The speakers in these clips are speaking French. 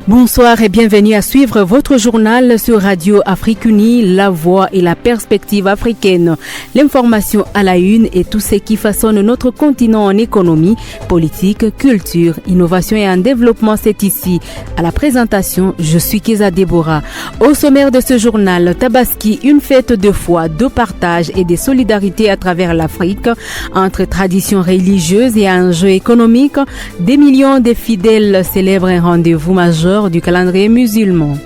Bonsoir et bienvenue à suivre votre journal sur Radio Afrique Unie, la voix et la perspective africaine. L'information à la une et tout ce qui façonne notre continent en économie, politique, culture, innovation et en développement, c'est ici. À la présentation, je suis Keza Deborah. Au sommaire de ce journal, Tabaski, une fête de foi, de partage et de solidarité à travers l'Afrique. Entre traditions religieuses et enjeux économiques, des millions de fidèles célèbrent un rendez-vous majeur du calendrier musulman.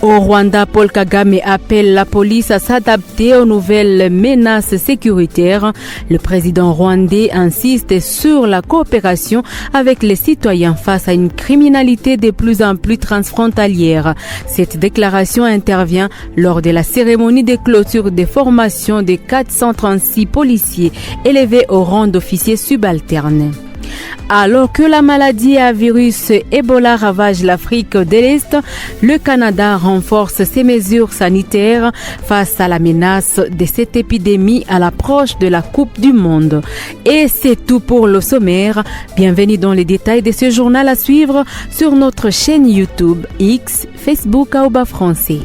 Au Rwanda, Paul Kagame appelle la police à s'adapter aux nouvelles menaces sécuritaires. Le président rwandais insiste sur la coopération avec les citoyens face à une criminalité de plus en plus transfrontalière. Cette déclaration intervient lors de la cérémonie de clôture des formations de 436 policiers élevés au rang d'officiers subalternes. Alors que la maladie à virus Ebola ravage l'Afrique de l'Est, le Canada renforce ses mesures sanitaires face à la menace de cette épidémie à l'approche de la Coupe du Monde. Et c'est tout pour le sommaire. Bienvenue dans les détails de ce journal à suivre sur notre chaîne YouTube, X, Facebook Aoba Français.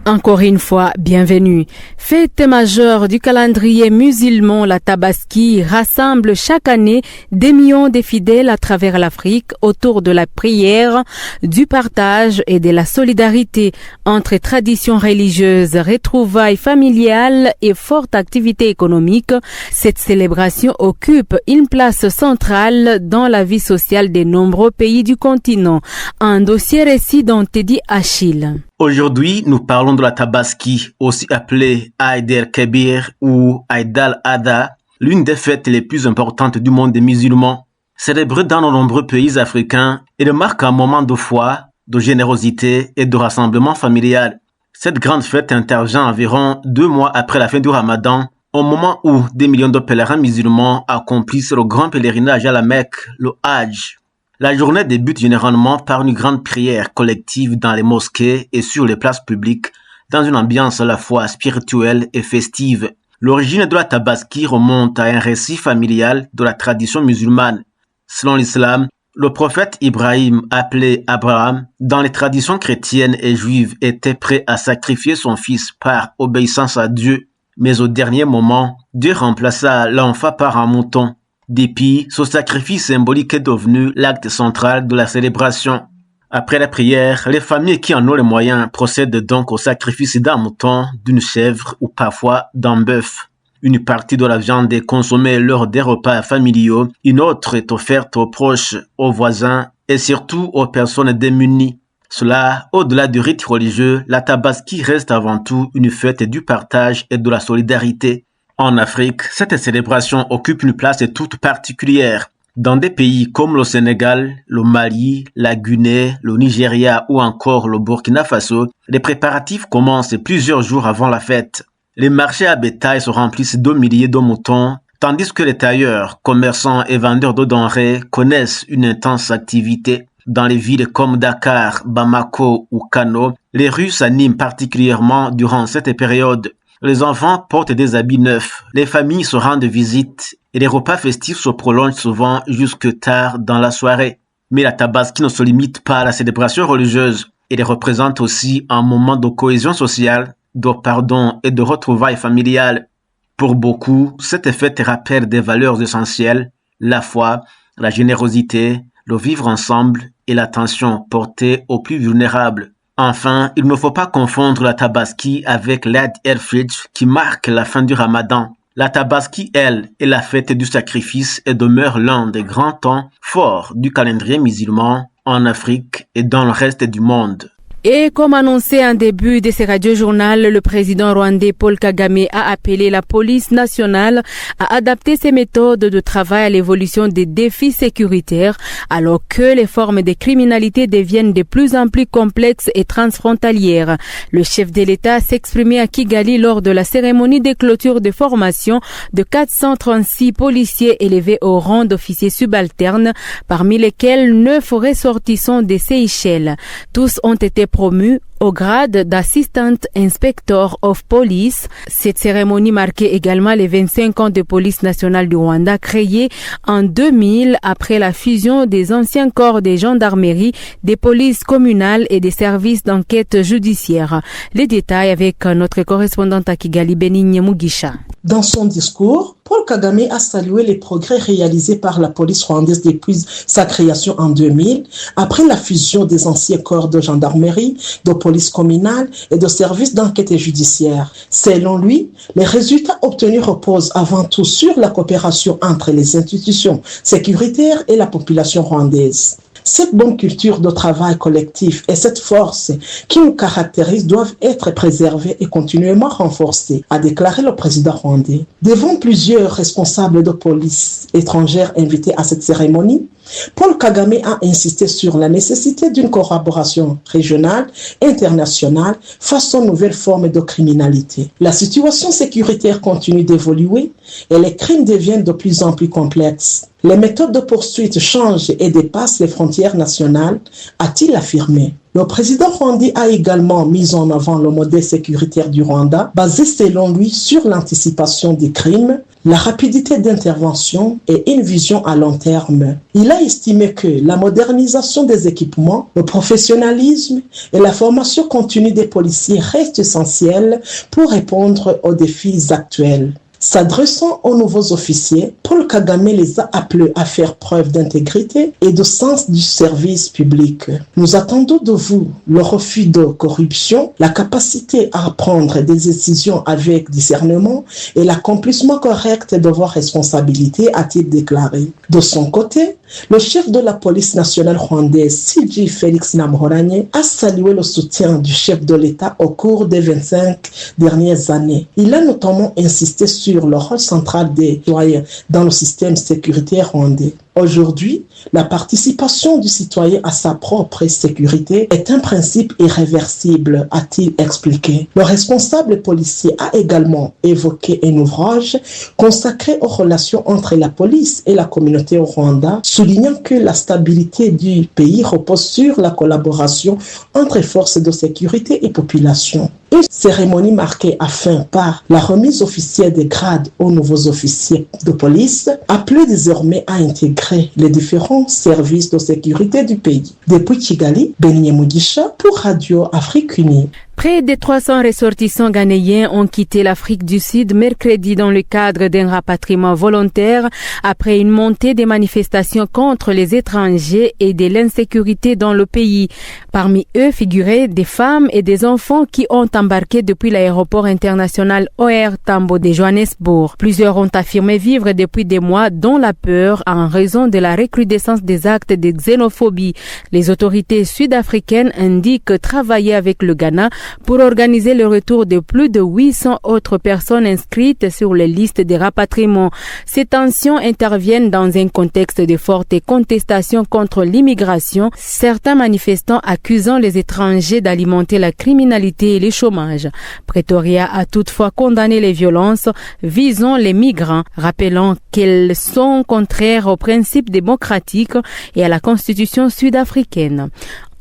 Encore une fois, bienvenue. Fête majeure du calendrier musulman, la Tabaski rassemble chaque année des millions de fidèles à travers l'Afrique autour de la prière, du partage et de la solidarité entre traditions religieuses, retrouvailles familiales et forte activité économique. Cette célébration occupe une place centrale dans la vie sociale de nombreux pays du continent. Un dossier récit dont Teddy Achille. Aujourd'hui, nous parlons de la Tabaski, aussi appelée Aïd el-Kébir ou Aïd al-Adha, l'une des fêtes les plus importantes du monde des musulmans. Célébrée dans de nombreux pays africains, elle marque un moment de foi, de générosité et de rassemblement familial. Cette grande fête intervient environ 2 mois après la fin du Ramadan, au moment où des millions de pèlerins musulmans accomplissent le grand pèlerinage à la Mecque, le Hajj. La journée débute généralement par une grande prière collective dans les mosquées et sur les places publiques, dans une ambiance à la fois spirituelle et festive. L'origine de la Tabaski remonte à un récit familial de la tradition musulmane. Selon l'islam, le prophète Ibrahim, appelé Abraham, dans les traditions chrétiennes et juives, était prêt à sacrifier son fils par obéissance à Dieu. Mais au dernier moment, Dieu remplaça l'enfant par un mouton. Depuis, ce sacrifice symbolique est devenu l'acte central de la célébration. Après la prière, les familles qui en ont les moyens procèdent donc au sacrifice d'un mouton, d'une chèvre ou parfois d'un bœuf. Une partie de la viande est consommée lors des repas familiaux, une autre est offerte aux proches, aux voisins et surtout aux personnes démunies. Cela, au-delà du rite religieux, la Tabaski reste avant tout une fête du partage et de la solidarité. En Afrique, cette célébration occupe une place toute particulière. Dans des pays comme le Sénégal, le Mali, la Guinée, le Nigeria ou encore le Burkina Faso, les préparatifs commencent plusieurs jours avant la fête. Les marchés à bétail se remplissent de milliers de moutons, tandis que les tailleurs, commerçants et vendeurs de denrées connaissent une intense activité. Dans les villes comme Dakar, Bamako ou Kano, les rues s'animent particulièrement durant cette période. Les enfants portent des habits neufs, les familles se rendent visite et les repas festifs se prolongent souvent jusque tard dans la soirée. Mais la Tabaski ne se limite pas à la célébration religieuse. Elle représente aussi un moment de cohésion sociale, de pardon et de retrouvailles familiales. Pour beaucoup, cette fête rappelle des valeurs essentielles, la foi, la générosité, le vivre ensemble et l'attention portée aux plus vulnérables. Enfin, il ne faut pas confondre la Tabaski avec l'Aïd el-Fitr qui marque la fin du Ramadan. La Tabaski, elle, est la fête du sacrifice et demeure l'un des grands temps forts du calendrier musulman en Afrique et dans le reste du monde. Et comme annoncé en début de ce radio-journal, le président rwandais Paul Kagame a appelé la police nationale à adapter ses méthodes de travail à l'évolution des défis sécuritaires, alors que les formes de criminalité deviennent de plus en plus complexes et transfrontalières. Le chef de l'État s'exprimait à Kigali lors de la cérémonie de clôture de formation de 436 policiers élevés au rang d'officiers subalternes, parmi lesquels 9 ressortissants des Seychelles. Tous ont été promu au grade d'Assistant Inspector of Police. Cette cérémonie marquait également les 25 ans de police nationale du Rwanda, créée en 2000 après la fusion des anciens corps des gendarmeries, des polices communales et des services d'enquête judiciaire. Les détails avec notre correspondante à Kigali, Benigne Mugisha. Dans son discours, Paul Kagame a salué les progrès réalisés par la police rwandaise depuis sa création en 2000, après la fusion des anciens corps de gendarmerie, de police communale et de services d'enquête judiciaire. Selon lui, les résultats obtenus reposent avant tout sur la coopération entre les institutions sécuritaires et la population rwandaise. Cette bonne culture de travail collectif et cette force qui nous caractérise doivent être préservées et continuellement renforcées, a déclaré le président rwandais. Devant plusieurs responsables de police étrangères invités à cette cérémonie, Paul Kagame a insisté sur la nécessité d'une collaboration régionale et internationale face aux nouvelles formes de criminalité. La situation sécuritaire continue d'évoluer et les crimes deviennent de plus en plus complexes. Les méthodes de poursuite changent et dépassent les frontières nationales, a-t-il affirmé. Le président rwandais a également mis en avant le modèle sécuritaire du Rwanda, basé selon lui sur l'anticipation des crimes, la rapidité d'intervention et une vision à long terme. Il a estimé que la modernisation des équipements, le professionnalisme et la formation continue des policiers restent essentiels pour répondre aux défis actuels. S'adressant aux nouveaux officiers, Paul Kagame les a appelés à faire preuve d'intégrité et de sens du service public. Nous attendons de vous le refus de corruption, la capacité à prendre des décisions avec discernement et l'accomplissement correct de vos responsabilités, a-t-il déclaré. De son côté, le chef de la police nationale rwandaise, CG Félix Namuhoranye, a salué le soutien du chef de l'État au cours des 25 dernières années. Il a notamment insisté sur le rôle central des citoyens dans le système sécuritaire rwandais. Aujourd'hui, la participation du citoyen à sa propre sécurité est un principe irréversible, a-t-il expliqué. Le responsable policier a également évoqué un ouvrage consacré aux relations entre la police et la communauté au Rwanda, soulignant que la stabilité du pays repose sur la collaboration entre forces de sécurité et population. Une cérémonie marquée à fin par la remise officielle des grades aux nouveaux officiers de police, appelés désormais à intégrer les différents services de sécurité du pays. Depuis Kigali, Benigne Mugisha pour Radio Afrique Unie. Près de 300 ressortissants ghanéens ont quitté l'Afrique du Sud mercredi dans le cadre d'un rapatriement volontaire après une montée des manifestations contre les étrangers et de l'insécurité dans le pays. Parmi eux figuraient des femmes et des enfants qui ont embarqué depuis l'aéroport international OR Tambo de Johannesburg. Plusieurs ont affirmé vivre depuis des mois dans la peur en raison de la recrudescence des actes de xénophobie. Les autorités sud-africaines indiquent travailler avec le Ghana pour organiser le retour de plus de 800 autres personnes inscrites sur les listes de rapatriement. Ces tensions interviennent dans un contexte de forte contestation contre l'immigration, certains manifestants accusant les étrangers d'alimenter la criminalité et le chômage. Pretoria a toutefois condamné les violences visant les migrants, rappelant qu'elles sont contraires aux principes démocratiques et à la constitution sud-africaine.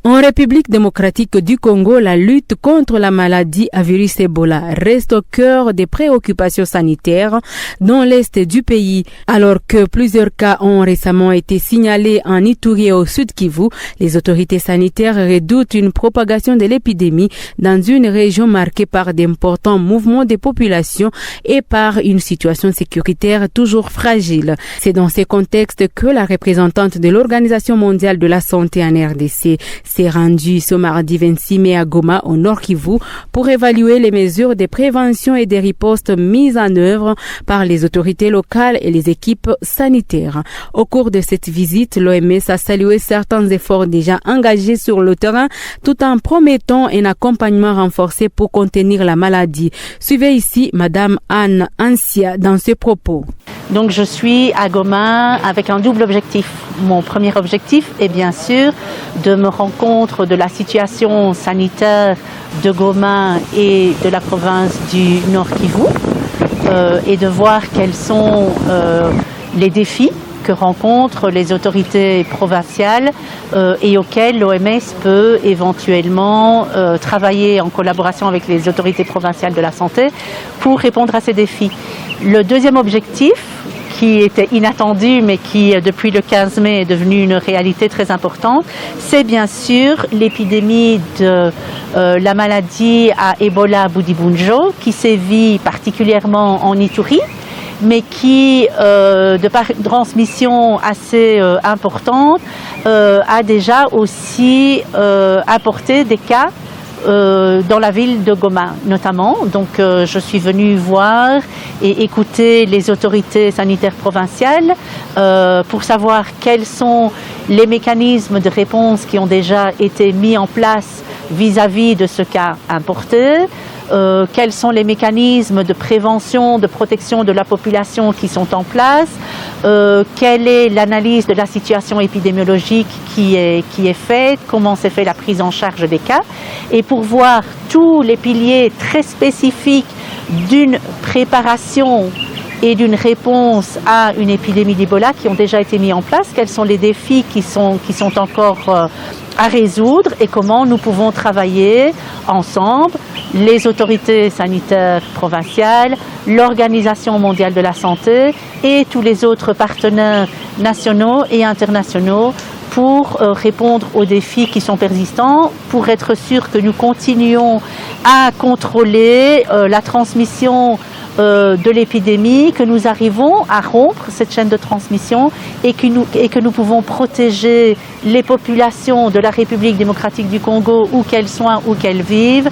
En République démocratique du Congo, la lutte contre la maladie à virus Ebola reste au cœur des préoccupations sanitaires dans l'est du pays. Alors que plusieurs cas ont récemment été signalés en Ituri et au Sud Kivu, les autorités sanitaires redoutent une propagation de l'épidémie dans une région marquée par d'importants mouvements de population et par une situation sécuritaire toujours fragile. C'est dans ces contextes que la représentante de l'Organisation mondiale de la santé en RDC, s'est rendu ce mardi 26 mai à Goma, au Nord Kivu, pour évaluer les mesures de prévention et des ripostes mises en œuvre par les autorités locales et les équipes sanitaires. Au cours de cette visite, l'OMS a salué certains efforts déjà engagés sur le terrain, tout en promettant un accompagnement renforcé pour contenir la maladie. Suivez ici Madame Anne Ansia dans ses propos. Donc je suis à Goma avec un double objectif. Mon premier objectif est bien sûr de me rendre compte de la situation sanitaire de Goma et de la province du Nord Kivu et de voir quels sont les défis que rencontrent les autorités provinciales et auxquels l'OMS peut éventuellement travailler en collaboration avec les autorités provinciales de la santé pour répondre à ces défis. Le deuxième objectif, qui était inattendu mais qui depuis le 15 mai est devenu une réalité très importante, c'est bien sûr l'épidémie de la maladie à Ebola Budibunjo qui sévit particulièrement en Ituri, mais qui, de par une transmission assez importante, a déjà aussi apporté des cas dans la ville de Goma notamment. Donc je suis venue voir et écouter les autorités sanitaires provinciales pour savoir quels sont les mécanismes de réponse qui ont déjà été mis en place vis-à-vis de ce cas importé. Quels sont les mécanismes de prévention, de protection de la population qui sont en place, quelle est l'analyse de la situation épidémiologique qui est faite, comment s'est fait la prise en charge des cas, et pour voir tous les piliers très spécifiques d'une préparation et d'une réponse à une épidémie d'Ebola qui ont déjà été mis en place, quels sont les défis qui sont encore à résoudre et comment nous pouvons travailler ensemble, les autorités sanitaires provinciales, l'Organisation mondiale de la santé et tous les autres partenaires nationaux et internationaux pour répondre aux défis qui sont persistants, pour être sûr que nous continuons à contrôler la transmission de l'épidémie, que nous arrivons à rompre cette chaîne de transmission et que nous pouvons protéger les populations de la République démocratique du Congo, où qu'elles soient, où qu'elles vivent,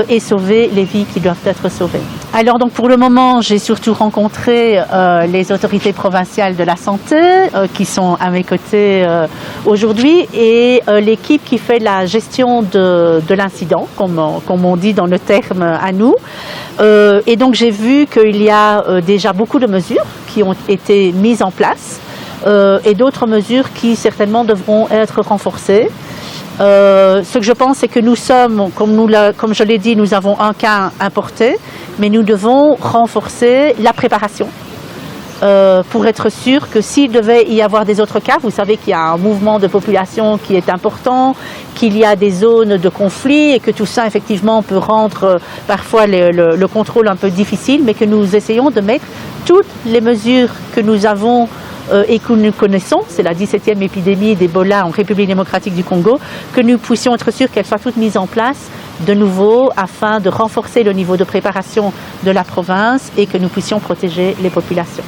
et sauver les vies qui doivent être sauvées. Alors donc pour le moment, j'ai surtout rencontré les autorités provinciales de la santé qui sont à mes côtés aujourd'hui et l'équipe qui fait la gestion de l'incident, comme on dit dans le terme à nous. Et donc j'ai vu qu'il y a déjà beaucoup de mesures qui ont été mises en place et d'autres mesures qui certainement devront être renforcées. Ce que je pense, c'est que nous sommes, comme je l'ai dit, nous avons un cas importé, mais nous devons renforcer la préparation pour être sûr que s'il devait y avoir des autres cas, vous savez qu'il y a un mouvement de population qui est important, qu'il y a des zones de conflit et que tout ça effectivement peut rendre parfois le contrôle un peu difficile, mais que nous essayons de mettre toutes les mesures que nous avons et que nous connaissons, c'est la 17e épidémie d'Ebola en République démocratique du Congo, que nous puissions être sûrs qu'elles soient toutes mises en place de nouveau afin de renforcer le niveau de préparation de la province et que nous puissions protéger les populations.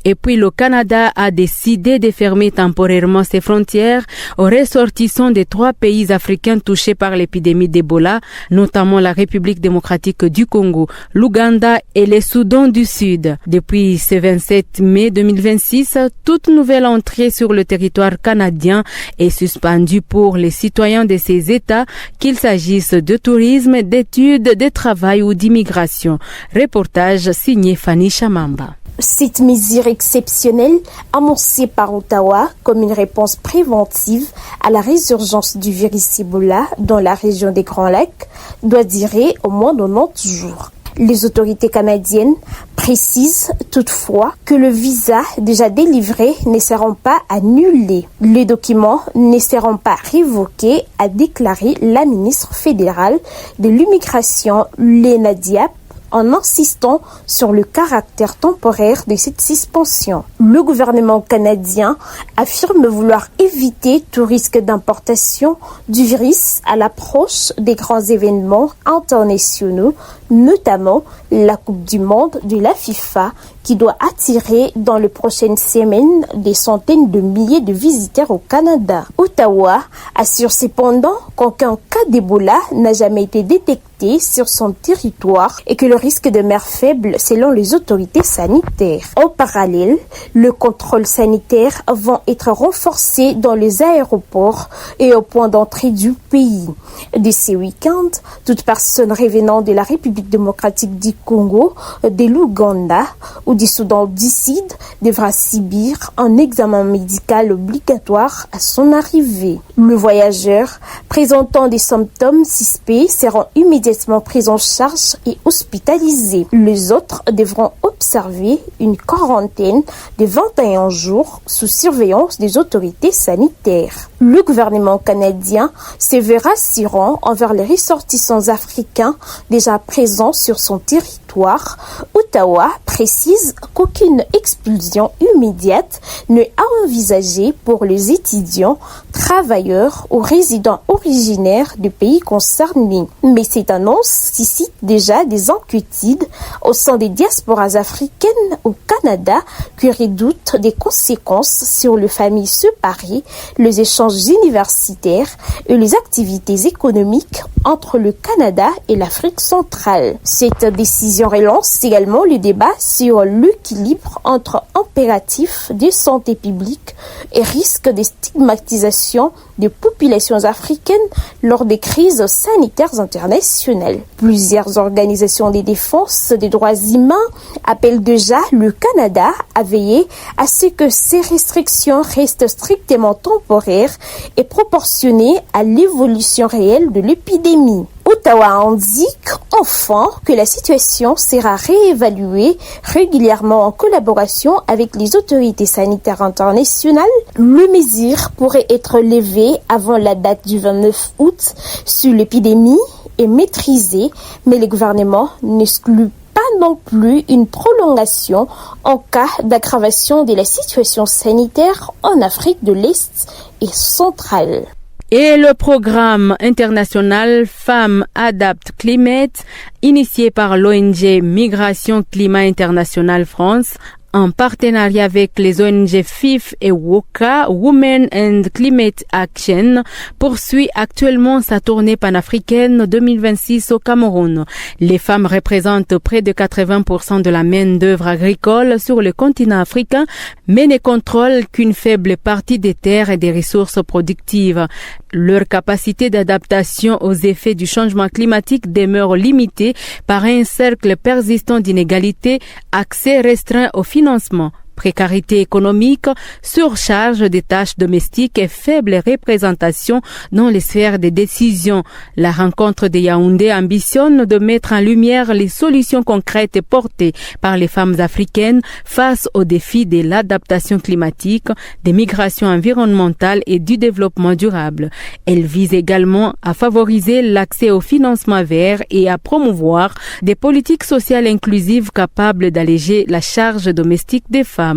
Et puis le Canada a décidé de fermer temporairement ses frontières aux ressortissants des 3 pays africains touchés par l'épidémie d'Ebola, notamment la République démocratique du Congo, l'Ouganda et le Soudan du Sud. Depuis ce 27 mai 2026, toute nouvelle entrée sur le territoire canadien est suspendue pour les citoyens de ces États, qu'il s'agisse de tourisme, d'études, de travail ou d'immigration. Reportage signé Fanny Chamamba. Cette mesure exceptionnelle, annoncée par Ottawa comme une réponse préventive à la résurgence du virus Ebola dans la région des Grands Lacs, doit durer au moins 90 jours. Les autorités canadiennes précisent toutefois que le visa déjà délivré ne seront pas annulés. Les documents ne seront pas révoqués, a déclaré la ministre fédérale de l'immigration, Léna Diap, en insistant sur le caractère temporaire de cette suspension. Le gouvernement canadien affirme vouloir éviter tout risque d'importation du virus à l'approche des grands événements internationaux notamment la Coupe du Monde de la FIFA qui doit attirer dans les prochaines semaines des centaines de milliers de visiteurs au Canada. Ottawa assure cependant qu'aucun cas d'Ebola n'a jamais été détecté sur son territoire et que le risque demeure faible selon les autorités sanitaires. En parallèle, le contrôle sanitaire va être renforcé dans les aéroports et au point d'entrée du pays. De ce week-end, toute personne revenant de la République démocratique du Congo, de l'Ouganda ou du Soudan du Sud devra subir un examen médical obligatoire à son arrivée. Le voyageur présentant des symptômes suspects seront immédiatement pris en charge et hospitalisés. Les autres devront observer une quarantaine de 21 jours sous surveillance des autorités sanitaires. Le gouvernement canadien se veut rassurant envers les ressortissants africains déjà présents sur son territoire. Ottawa précise qu'aucune expulsion immédiate n'est à envisager pour les étudiants, travailleurs ou résidents originaires du pays concerné. Mais cette annonce suscite déjà des inquiétudes au sein des diasporas africaines au Canada qui redoutent des conséquences sur les familles séparées, les échanges universitaires et les activités économiques entre le Canada et l'Afrique centrale. Cette décision relance également le débat sur l'équilibre entre impératifs de santé publique et risque de stigmatisation des populations africaines lors des crises sanitaires internationales. Plusieurs organisations de défense des droits humains appellent déjà le Canada à veiller à ce que ces restrictions restent strictement temporaires et proportionnées à l'évolution réelle de l'épidémie. Ottawa indique enfin que la situation sera réévaluée régulièrement en collaboration avec les autorités sanitaires internationales. Les mesures pourraient être levées avant la date du 29 août si l'épidémie est maîtrisée, mais le gouvernement n'exclut pas non plus une prolongation en cas d'aggravation de la situation sanitaire en Afrique de l'Est et centrale. Et le programme international Femmes Adapt Climate, initié par l'ONG Migration Climat International France, en partenariat avec les ONG FIF et WOCA, Women and Climate Action, poursuit actuellement sa tournée panafricaine 2026 au Cameroun. Les femmes représentent près de 80% de la main-d'œuvre agricole sur le continent africain, mais ne contrôlent qu'une faible partie des terres et des ressources productives. Leur capacité d'adaptation aux effets du changement climatique demeure limitée par un cercle persistant d'inégalités, accès restreint au financement, précarité économique, surcharge des tâches domestiques et faible représentation dans les sphères de décision. La rencontre de Yaoundé ambitionne de mettre en lumière les solutions concrètes portées par les femmes africaines face aux défis de l'adaptation climatique, des migrations environnementales et du développement durable. Elle vise également à favoriser l'accès au financement vert et à promouvoir des politiques sociales inclusives capables d'alléger la charge domestique des femmes.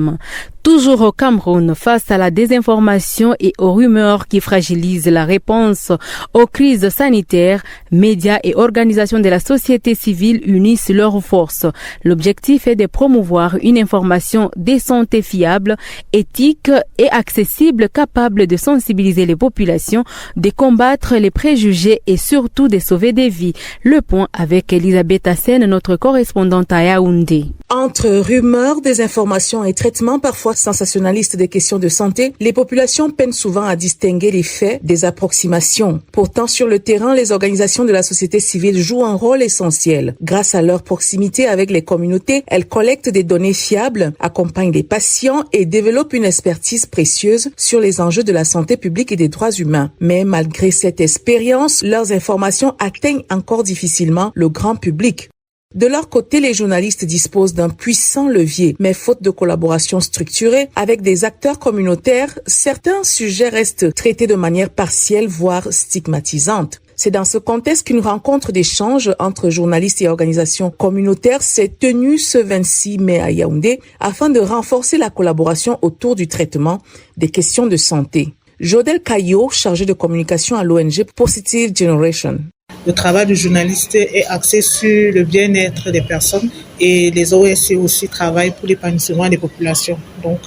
Toujours au Cameroun, face à la désinformation et aux rumeurs qui fragilisent la réponse aux crises sanitaires, médias et organisations de la société civile unissent leurs forces. L'objectif est de promouvoir une information décente et fiable, éthique et accessible, capable de sensibiliser les populations, de combattre les préjugés et surtout de sauver des vies. Le point avec Elisabeth Hassen, notre correspondante à Yaoundé. Entre rumeurs, désinformation et traitements parfois sensationnalistes des questions de santé, les populations peinent souvent à distinguer les faits des approximations. Pourtant, sur le terrain, les organisations de la société civile jouent un rôle essentiel. Grâce à leur proximité avec les communautés, elles collectent des données fiables, accompagnent les patients et développent une expertise précieuse sur les enjeux de la santé publique et des droits humains. Mais malgré cette expérience, leurs informations atteignent encore difficilement le grand public. De leur côté, les journalistes disposent d'un puissant levier, mais faute de collaboration structurée avec des acteurs communautaires, certains sujets restent traités de manière partielle, voire stigmatisante. C'est dans ce contexte qu'une rencontre d'échange entre journalistes et organisations communautaires s'est tenue ce 26 mai à Yaoundé afin de renforcer la collaboration autour du traitement des questions de santé. Jodel Caillot, chargé de communication à l'ONG Positive Generation. le travail du journaliste est axé sur le bien-être des personnes et les OSC aussi travaillent pour l'épanouissement des populations. Donc,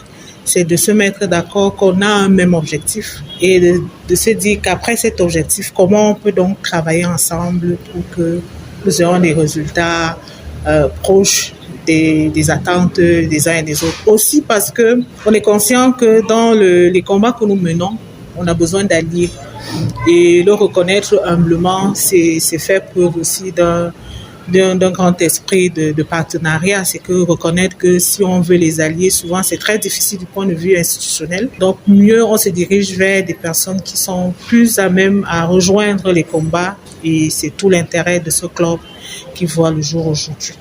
c'est de se mettre d'accord qu'on a un même objectif et de se dire qu'après cet objectif, comment on peut donc travailler ensemble pour que nous ayons des résultats proches des attentes des uns et des autres. Aussi parce qu'on est conscient que dans les combats que nous menons, on a besoin d'alliés. Et le reconnaître humblement, c'est faire preuve aussi d'un grand esprit de partenariat. C'est que reconnaître que si on veut les allier, souvent c'est très difficile du point de vue institutionnel. Donc mieux on se dirige vers des personnes qui sont plus à même à rejoindre les combats et c'est tout l'intérêt de ce club qui voit le jour aujourd'hui.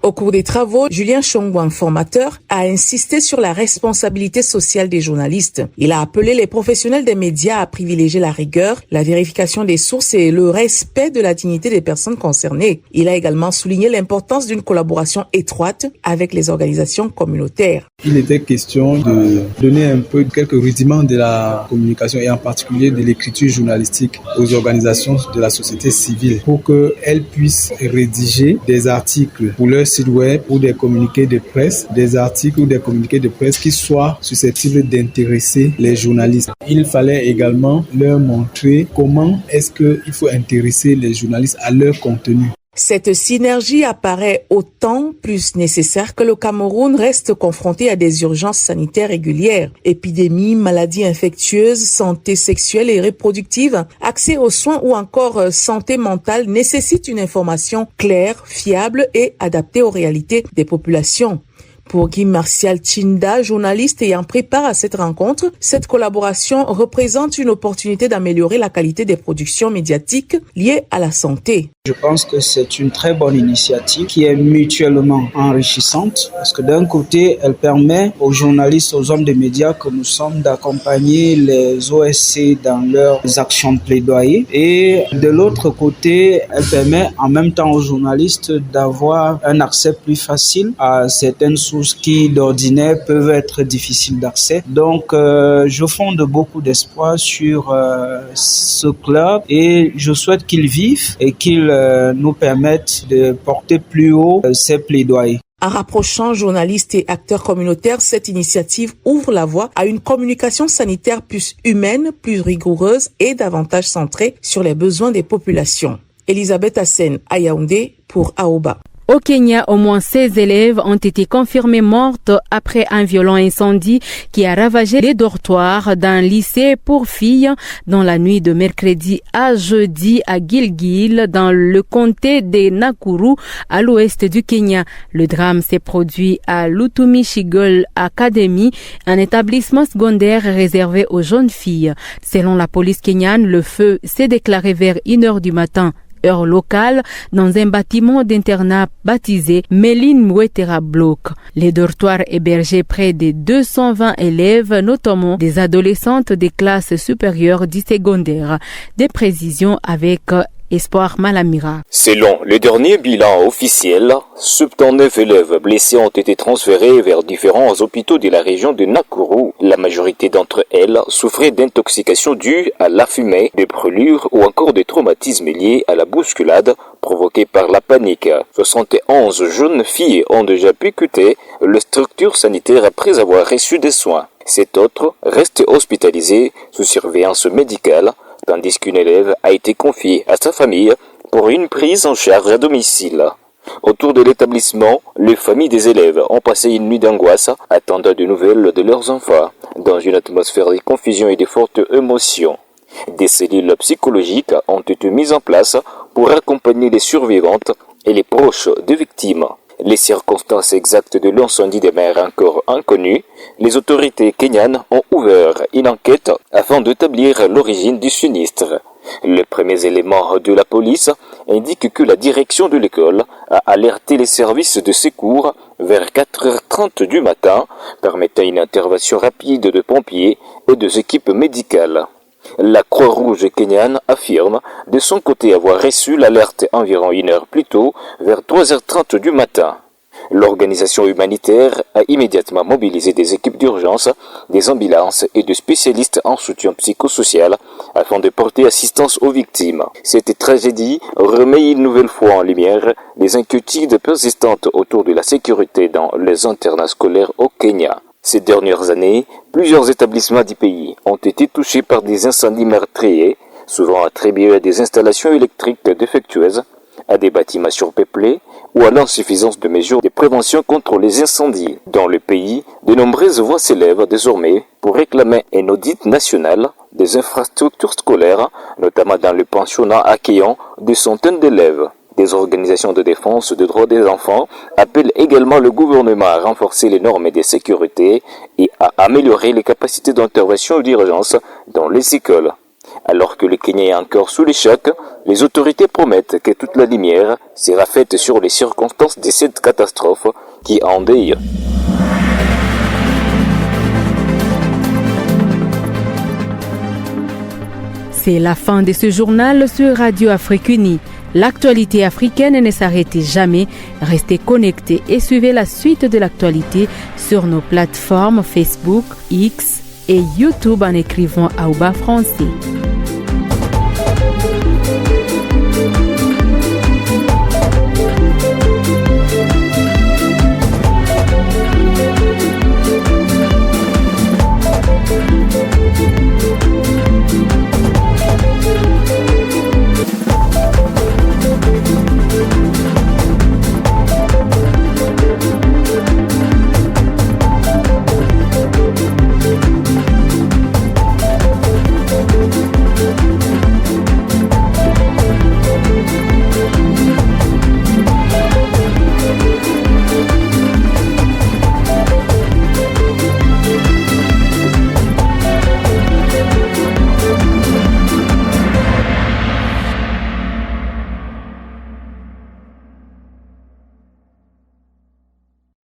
Au cours des travaux, Julien Chongwang, formateur, a insisté sur la responsabilité sociale des journalistes. Il a appelé les professionnels des médias à privilégier la rigueur, la vérification des sources et le respect de la dignité des personnes concernées. Il a également souligné l'importance d'une collaboration étroite avec les organisations communautaires. Il était question de donner un peu quelques rudiments de la communication et en particulier de l'écriture journalistique aux organisations de la société civile pour qu'elles puissent rédiger des articles pour leur site web ou des communiqués de presse, des articles ou des communiqués de presse qui soient susceptibles d'intéresser les journalistes. Il fallait également leur montrer comment est-ce qu'il faut intéresser les journalistes à leur contenu. Cette synergie apparaît autant plus nécessaire que le Cameroun reste confronté à des urgences sanitaires régulières. Épidémies, maladies infectieuses, santé sexuelle et reproductive, accès aux soins ou encore santé mentale nécessitent une information claire, fiable et adaptée aux réalités des populations. Pour Guy Martial Tchinda, journaliste ayant pris part à cette rencontre, cette collaboration représente une opportunité d'améliorer la qualité des productions médiatiques liées à la santé. Je pense que c'est une très bonne initiative qui est mutuellement enrichissante parce que d'un côté, elle permet aux journalistes, aux hommes des médias que nous sommes d'accompagner les OSC dans leurs actions de plaidoyer et de l'autre côté, elle permet en même temps aux journalistes d'avoir un accès plus facile à certaines sources qui d'ordinaire peuvent être difficiles d'accès. Donc, je fonde beaucoup d'espoir sur ce club et je souhaite qu'il vive et qu'il nous permettent de porter plus haut ces plaidoyers. En rapprochant journalistes et acteurs communautaires, cette initiative ouvre la voie à une communication sanitaire plus humaine, plus rigoureuse et davantage centrée sur les besoins des populations. Elisabeth Hassen à Yaoundé pour Aoba. Au Kenya, au moins 16 élèves ont été confirmés mortes après un violent incendie qui a ravagé les dortoirs d'un lycée pour filles dans la nuit de mercredi à jeudi à Gilgil, dans le comté de Nakuru, à l'ouest du Kenya. Le drame s'est produit à Lutumishi Girls Academy, un établissement secondaire réservé aux jeunes filles. Selon la police kenyane, le feu s'est déclaré vers 1h du matin. Heure locale, dans un bâtiment d'internat baptisé Méline Mwetera Block. Les dortoirs hébergeaient près de 220 élèves, notamment des adolescentes des classes supérieures du secondaire. Des précisions avec Espoir Malamira. Selon le dernier bilan officiel, 79 élèves blessés ont été transférés vers différents hôpitaux de la région de Nakuru. La majorité d'entre elles souffraient d'intoxication due à la fumée, des brûlures ou encore des traumatismes liés à la bousculade provoquée par la panique. 71 jeunes filles ont déjà pu quitter les structures sanitaires après avoir reçu des soins. 7 autres restent hospitalisés sous surveillance médicale, tandis qu'une élève a été confiée à sa famille pour une prise en charge à domicile. Autour de l'établissement, les familles des élèves ont passé une nuit d'angoisse, attendant de nouvelles de leurs enfants, dans une atmosphère de confusion et de fortes émotions. Des cellules psychologiques ont été mises en place pour accompagner les survivantes et les proches des victimes. Les circonstances exactes de l'incendie demeurent encore inconnues. Les autorités kenyanes ont ouvert une enquête afin d'établir l'origine du sinistre. Les premiers éléments de la police indiquent que la direction de l'école a alerté les services de secours vers 4h30 du matin, permettant une intervention rapide de pompiers et des équipes médicales. La Croix-Rouge kenyane affirme de son côté avoir reçu l'alerte environ 1 heure plus tôt, vers 3h30 du matin. L'organisation humanitaire a immédiatement mobilisé des équipes d'urgence, des ambulances et des spécialistes en soutien psychosocial afin de porter assistance aux victimes. Cette tragédie remet une nouvelle fois en lumière les inquiétudes persistantes autour de la sécurité dans les internats scolaires au Kenya. Ces dernières années, plusieurs établissements du pays ont été touchés par des incendies meurtriers, souvent attribués à des installations électriques défectueuses, à des bâtiments surpeuplés ou à l'insuffisance de mesures de prévention contre les incendies. Dans le pays, de nombreuses voix s'élèvent désormais pour réclamer un audit national des infrastructures scolaires, notamment dans le pensionnat accueillant des centaines d'élèves. Des organisations de défense des droits des enfants appellent également le gouvernement à renforcer les normes de sécurité et à améliorer les capacités d'intervention d'urgence dans les écoles. Alors que le Kenya est encore sous les chocs, les autorités promettent que toute la lumière sera faite sur les circonstances de cette catastrophe qui endeuille. C'est la fin de ce journal sur Radio Afrique Unie. L'actualité africaine ne s'arrête jamais. Restez connectés et suivez la suite de l'actualité sur nos plateformes Facebook, X et YouTube en écrivant Aouba Français.